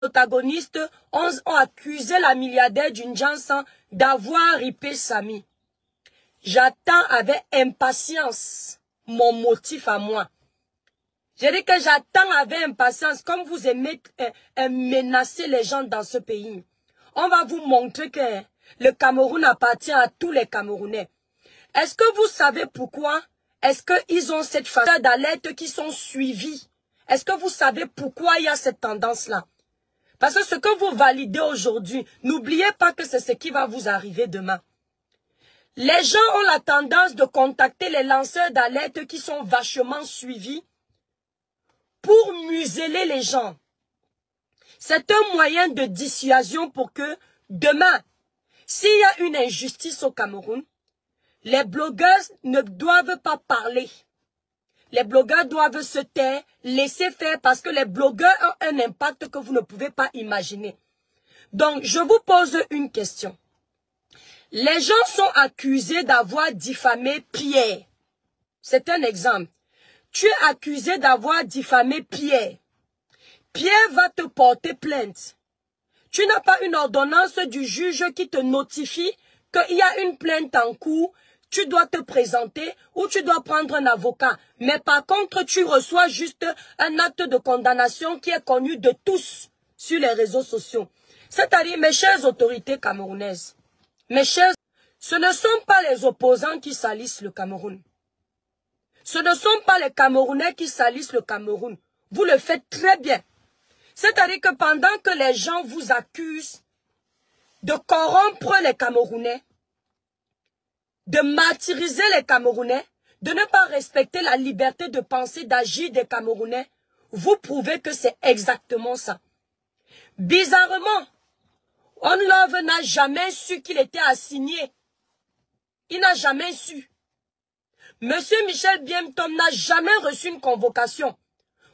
protagonistes ont accusé la milliardaire d'une Jansan d'avoir ripé Samy. J'attends avec impatience mon motif à moi. Je dis que j'attends avec impatience, comme vous aimez menacer les gens dans ce pays. On va vous montrer que le Cameroun appartient à tous les Camerounais. Est-ce que vous savez pourquoi? Est-ce qu'ils ont cette façon d'alerte qui sont suivis? Est-ce que vous savez pourquoi il y a cette tendance-là? Parce que ce que vous validez aujourd'hui, n'oubliez pas que c'est ce qui va vous arriver demain. Les gens ont la tendance de contacter les lanceurs d'alerte qui sont vachement suivis pour museler les gens. C'est un moyen de dissuasion pour que demain, s'il y a une injustice au Cameroun, les blogueurs ne doivent pas parler. Les blogueurs doivent se taire, laisser faire parce que les blogueurs ont un impact que vous ne pouvez pas imaginer. Donc, je vous pose une question. Les gens sont accusés d'avoir diffamé Pierre. C'est un exemple. Tu es accusé d'avoir diffamé Pierre. Pierre va te porter plainte. Tu n'as pas une ordonnance du juge qui te notifie qu'il y a une plainte en cours. Tu dois te présenter ou tu dois prendre un avocat. Mais par contre, tu reçois juste un acte de condamnation qui est connu de tous sur les réseaux sociaux. C'est-à-dire, mes chères autorités camerounaises, mes chers, ce ne sont pas les opposants qui salissent le Cameroun. Ce ne sont pas les Camerounais qui salissent le Cameroun. Vous le faites très bien. C'est-à-dire que pendant que les gens vous accusent de corrompre les Camerounais, de martyriser les Camerounais, de ne pas respecter la liberté de penser, d'agir des Camerounais, vous prouvez que c'est exactement ça. Bizarrement, On Love n'a jamais su qu'il était assigné. Il n'a jamais su. Monsieur Michel Biemtom n'a jamais reçu une convocation.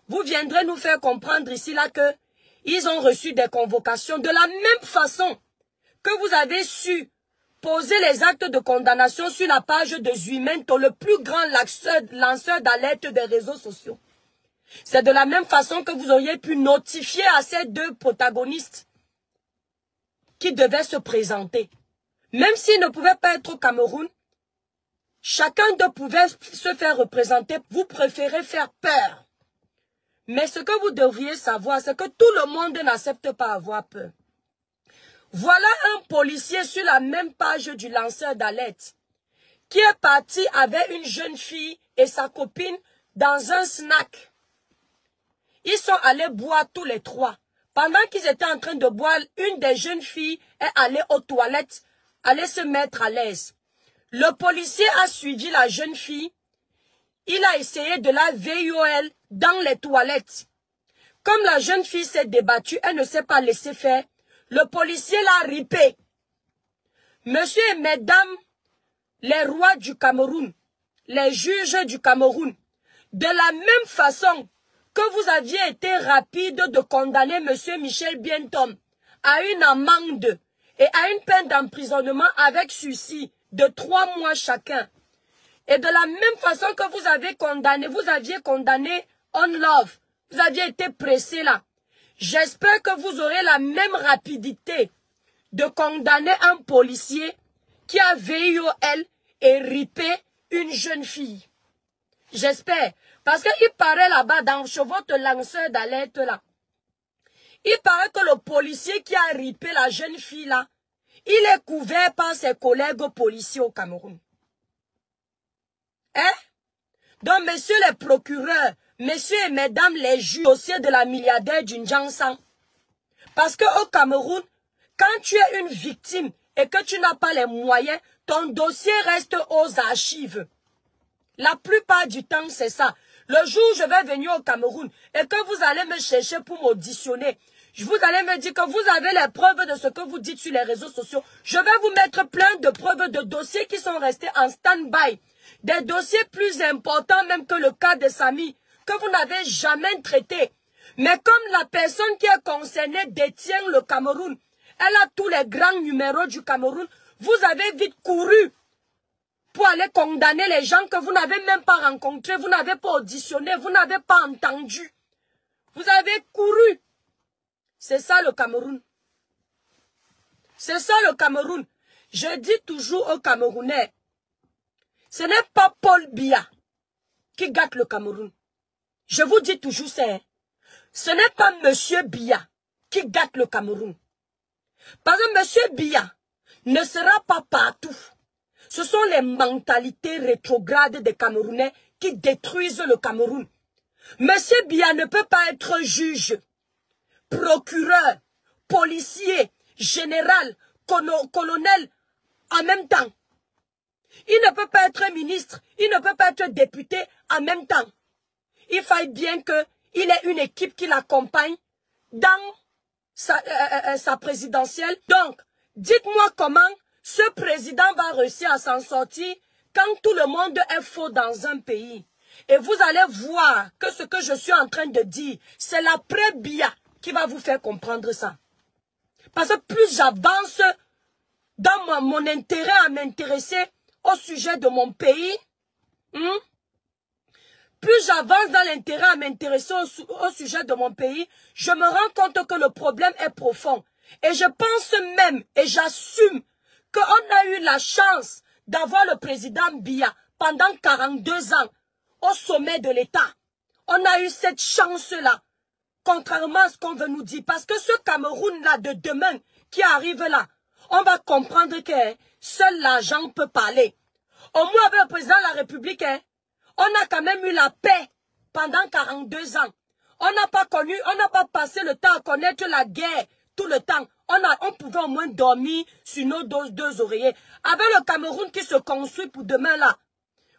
Vous viendrez nous faire comprendre ici là que ils ont reçu des convocations de la même façon que vous avez su poser les actes de condamnation sur la page de Zuimento, le plus grand lanceur d'alerte des réseaux sociaux. C'est de la même façon que vous auriez pu notifier à ces deux protagonistes qui devaient se présenter. Même s'ils ne pouvaient pas être au Cameroun, chacun d'eux pouvait se faire représenter. Vous préférez faire peur. Mais ce que vous devriez savoir, c'est que tout le monde n'accepte pas avoir peur. Voilà un policier sur la même page du lanceur d'alerte qui est parti avec une jeune fille et sa copine dans un snack. Ils sont allés boire tous les trois. Pendant qu'ils étaient en train de boire, une des jeunes filles est allée aux toilettes, allait se mettre à l'aise. Le policier a suivi la jeune fille. Il a essayé de la VIOL dans les toilettes. Comme la jeune fille s'est débattue, elle ne s'est pas laissée faire. Le policier l'a ripé. Monsieur et mesdames, les rois du Cameroun, les juges du Cameroun, de la même façon que vous aviez été rapide de condamner monsieur Michel Biemtom à une amende et à une peine d'emprisonnement avec sursis de 3 mois chacun. Et de la même façon que vous aviez condamné On Love, vous aviez été pressé là. J'espère que vous aurez la même rapidité de condamner un policier qui a VIOL et ripé une jeune fille. J'espère. Parce qu'il paraît là-bas dans votre lanceur d'alerte là. Il paraît que le policier qui a ripé la jeune fille là, il est couvert par ses collègues policiers au Cameroun. Hein? Donc, messieurs les procureurs, messieurs et mesdames les juges, dossier de la milliardaire d'une Jansan. Parce qu'au Cameroun, quand tu es une victime et que tu n'as pas les moyens, ton dossier reste aux archives. La plupart du temps, c'est ça. Le jour où je vais venir au Cameroun et que vous allez me chercher pour m'auditionner, vous allez me dire que vous avez les preuves de ce que vous dites sur les réseaux sociaux. Je vais vous mettre plein de preuves de dossiers qui sont restés en stand-by. Des dossiers plus importants même que le cas de Samy, que vous n'avez jamais traité. Mais comme la personne qui est concernée détient le Cameroun, elle a tous les grands numéros du Cameroun, vous avez vite couru pour aller condamner les gens que vous n'avez même pas rencontrés, vous n'avez pas auditionné, vous n'avez pas entendu. Vous avez couru. C'est ça le Cameroun. C'est ça le Cameroun. Je dis toujours aux Camerounais, ce n'est pas Paul Biya qui gâte le Cameroun. Je vous dis toujours ça. Hein. Ce n'est pas Monsieur Biya qui gâte le Cameroun. Parce que Monsieur Biya ne sera pas partout. Ce sont les mentalités rétrogrades des Camerounais qui détruisent le Cameroun. Monsieur Biya ne peut pas être juge, procureur, policier, général, colonel en même temps. Il ne peut pas être ministre, il ne peut pas être député en même temps. Il faille bien qu'il ait une équipe qui l'accompagne dans sa présidentielle. Donc, dites-moi comment ce président va réussir à s'en sortir quand tout le monde est faux dans un pays. Et vous allez voir que ce que je suis en train de dire, c'est l'après-Biya qui va vous faire comprendre ça. Parce que plus j'avance dans mon intérêt à m'intéresser au sujet de mon pays, plus j'avance dans l'intérêt à m'intéresser au sujet de mon pays, je me rends compte que le problème est profond. Et je pense même, et j'assume, qu'on a eu la chance d'avoir le président Biya pendant 42 ans au sommet de l'État. On a eu cette chance-là, contrairement à ce qu'on veut nous dire. Parce que ce Cameroun-là de demain qui arrive là, on va comprendre que seul l'argent peut parler. Au moins avec le président de la République, on a quand même eu la paix pendant 42 ans. On n'a pas connu, on n'a pas passé le temps à connaître la guerre tout le temps. On pouvait au moins dormir sur nos deux oreillers. Avec le Cameroun qui se construit pour demain là,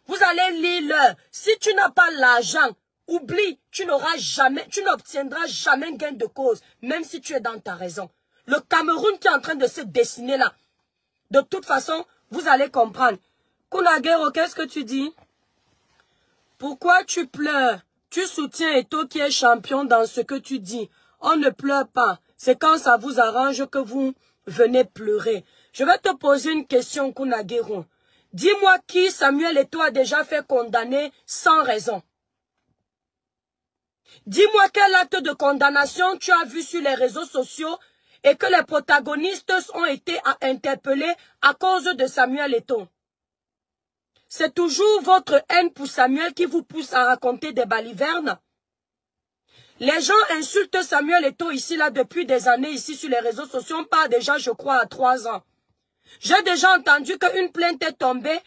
vous allez lire l'heure. Si tu n'as pas l'argent, oublie, tu n'obtiendras jamais gain de cause, même si tu es dans ta raison. Le Cameroun qui est en train de se dessiner là, de toute façon, vous allez comprendre. Kunagero, qu'est-ce que tu dis? Pourquoi tu pleures? Tu soutiens Eto'o qui est champion dans ce que tu dis. On ne pleure pas. C'est quand ça vous arrange que vous venez pleurer. Je vais te poser une question, Kunagero. Dis-moi qui Samuel Eto'o a déjà fait condamner sans raison. Dis-moi quel acte de condamnation tu as vu sur les réseaux sociaux et que les protagonistes ont été interpellés à cause de Samuel Eto'o. C'est toujours votre haine pour Samuel qui vous pousse à raconter des balivernes. Les gens insultent Samuel Eto'o ici, là, depuis des années, ici, sur les réseaux sociaux. On parle déjà, je crois, à 3 ans. J'ai déjà entendu qu'une plainte est tombée